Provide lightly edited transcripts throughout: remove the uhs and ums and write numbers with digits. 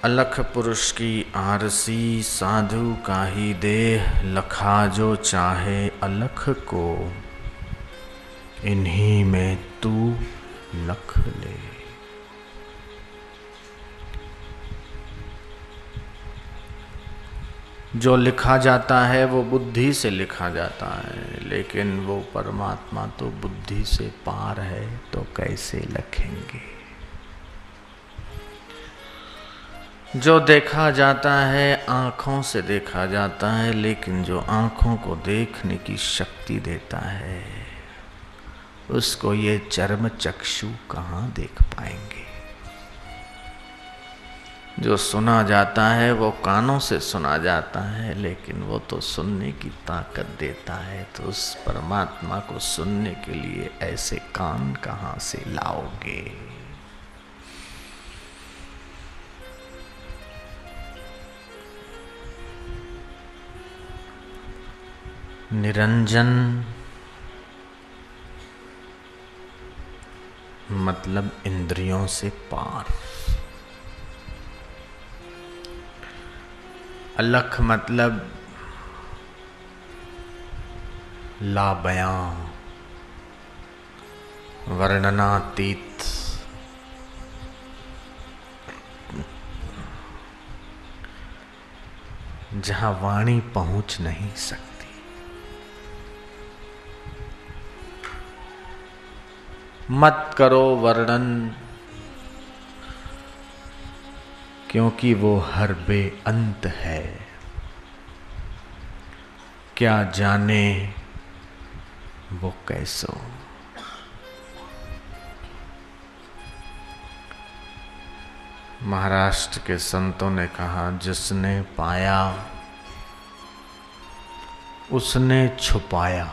अलख पुरुष की आरसी साधु का ही देह लखा जो चाहे अलख को, इन्हीं में तू लख ले। जो लिखा जाता है वो बुद्धि से लिखा जाता है, लेकिन वो परमात्मा तो बुद्धि से पार है, तो कैसे लिखेंगे। जो देखा जाता है आँखों से देखा जाता है, लेकिन जो आँखों को देखने की शक्ति देता है उसको ये चर्म चक्षु कहाँ देख पाएंगे। जो सुना जाता है वो कानों से सुना जाता है, लेकिन वो तो सुनने की ताकत देता है, तो उस परमात्मा को सुनने के लिए ऐसे कान कहाँ से लाओगे। निरंजन मतलब इंद्रियों से पार। अलख मतलब लाबयां, वर्णनातीत। जहां वाणी पहुंच नहीं सकती। मत करो वर्णन, क्योंकि वो हर बेअंत है। क्या जाने वो कैसो। महाराष्ट्र के संतों ने कहा, जिसने पाया उसने छुपाया,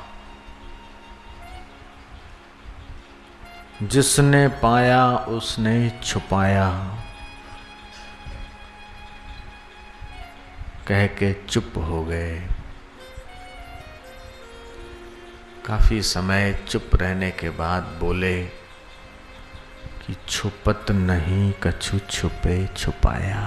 जिसने पाया उसने छुपाया, कह के चुप हो गए। काफी समय चुप रहने के बाद बोले कि छुपत नहीं कछु छुपे छुपाया।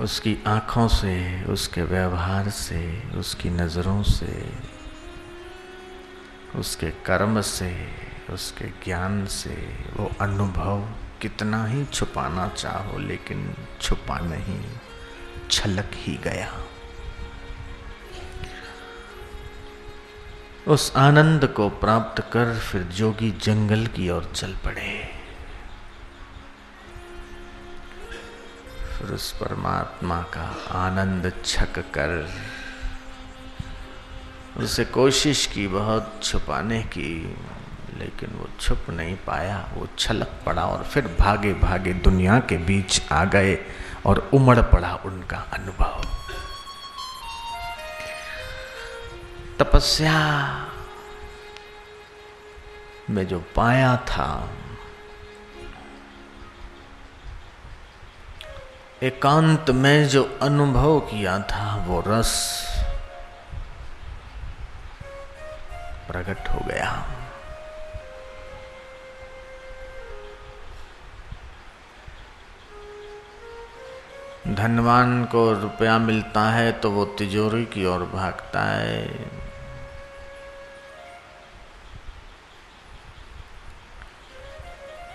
उसकी आंखों से, उसके व्यवहार से, उसकी नजरों से, उसके कर्म से, उसके ज्ञान से, वो अनुभव कितना ही छुपाना चाहो लेकिन छुपा नहीं, छलक ही गया। उस आनंद को प्राप्त कर फिर जोगी जंगल की ओर चल पड़े। फिर उस परमात्मा का आनंद छक कर उसे कोशिश की बहुत छुपाने की, लेकिन वो छुप नहीं पाया। वो छलक पड़ा और फिर भागे भागे दुनिया के बीच आ गए और उमड़ पड़ा उनका अनुभव। तपस्या में जो पाया था, एकांत में जो अनुभव किया था, वो रस प्रकट हो गया। धनवान को रुपया मिलता है तो वो तिजोरी की ओर भागता है।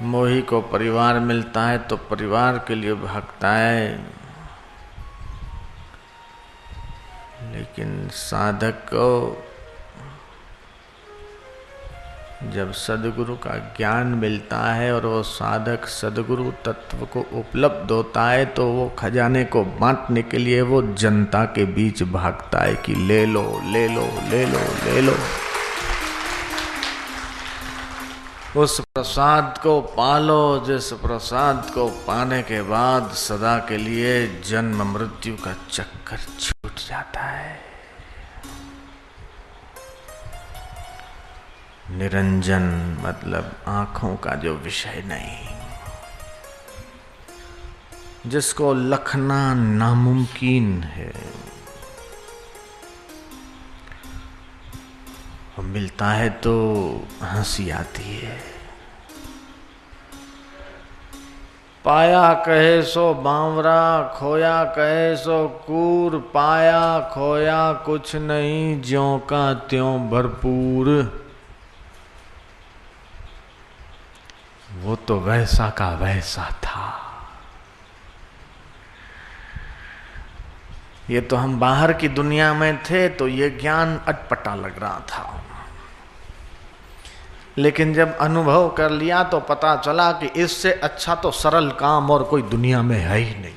मोही को परिवार मिलता है तो परिवार के लिए भागता है। लेकिन साधक को जब सद्गुरु का ज्ञान मिलता है और वो साधक सद्गुरु तत्व को उपलब्ध होता है, तो वो खजाने को बांटने के लिए वो जनता के बीच भागता है कि ले लो ले लो ले लो ले लो। उस प्रसाद को पालो जिस प्रसाद को पाने के बाद सदा के लिए जन्म मृत्यु का चक्कर छूट जाता है। निरंजन मतलब आंखों का जो विषय नहीं, जिसको लखना नामुमकिन है, वो मिलता है तो हंसी आती है। पाया कहे सो बावरा, खोया कहे सो कूर, पाया खोया कुछ नहीं, ज्यों का त्यों भरपूर। वो तो वैसा का वैसा था। ये तो हम बाहर की दुनिया में थे तो ये ज्ञान अटपटा लग रहा था, लेकिन जब अनुभव कर लिया तो पता चला कि इससे अच्छा तो सरल काम और कोई दुनिया में है ही नहीं।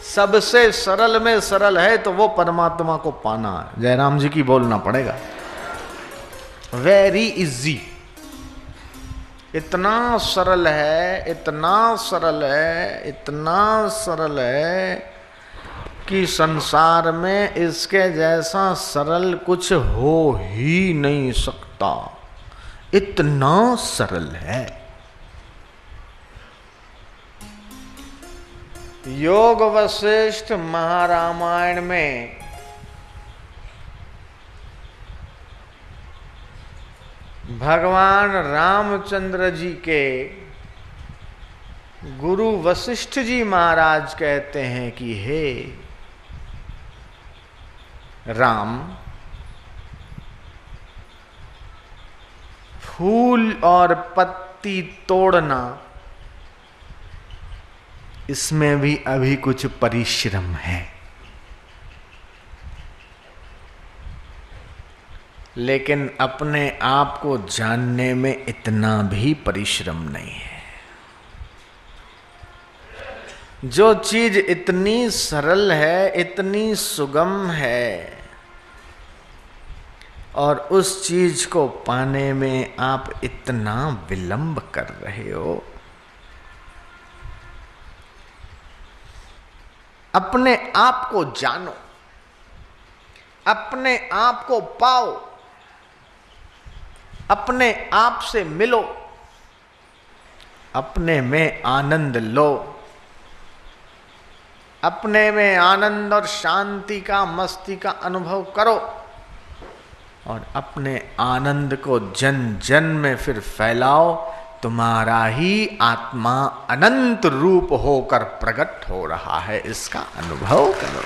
सबसे सरल में सरल है तो वो परमात्मा को पाना है। जयराम जी की बोलना पड़ेगा, वेरी इजी। इतना सरल है, इतना सरल है, इतना सरल है कि संसार में इसके जैसा सरल कुछ हो ही नहीं सकता। इतना सरल है। योग वशिष्ठ महारामायण में भगवान रामचंद्र जी के गुरु वशिष्ठ जी महाराज कहते हैं कि हे राम, फूल और पत्ती तोड़ना, इसमें भी अभी कुछ परिश्रम है, लेकिन अपने आप को जानने में इतना भी परिश्रम नहीं है। जो चीज इतनी सरल है, इतनी सुगम है, और उस चीज को पाने में आप इतना विलंब कर रहे हो। अपने आप को जानो, अपने आप को पाओ, अपने आप से मिलो, अपने में आनंद लो, अपने में आनंद और शांति का, मस्ती का अनुभव करो, और अपने आनंद को जन जन में फिर फैलाओ। तुम्हारा ही आत्मा अनंत रूप होकर प्रकट हो रहा है, इसका अनुभव करो।